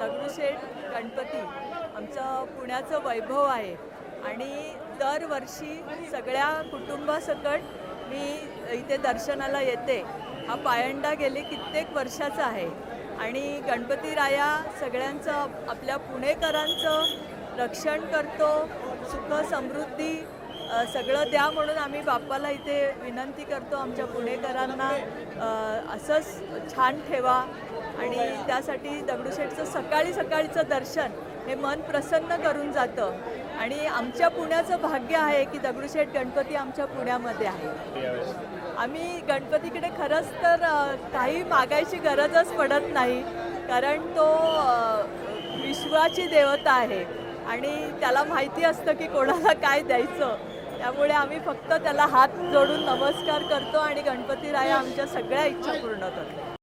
दगडूशेठ गणपती आमचं पुण्याचं वैभव आहे आणि दरवर्षी सगळ्या कुटुंबासकट मी इथे दर्शनाला येते. हा पायंडा गेले कित्येक वर्षाचा आहे आणि गणपतीराया सगळ्यांचं आपल्या पुणेकरांचं रक्षण करतो, सुख समृद्धी सगळं द्या म्हणून आम्ही बाप्पाला इथे विनंती करतो. आमच्या पुणेकरांना असंच छान ठेवा आणि त्यासाठी दगडूशेठचं सकाळी सकाळचं दर्शन हे मन प्रसन्न करून जातं आणि आमच्या पुण्याचं भाग्य आहे की दगडूशेठ गणपती आमच्या पुण्यामध्ये आहे. आम्ही गणपतीकडे खरंच तर काही मागायची गरजच पडत नाही, कारण तो विश्वाची देवता आहे आणि त्याला माहिती असतं की कोणाला काय द्यायचं. त्यामुळे आम्ही फक्त त्याला हात जोडून नमस्कार करतो आणि गणपतीराया आमच्या सगळ्या इच्छा पूर्ण करतो.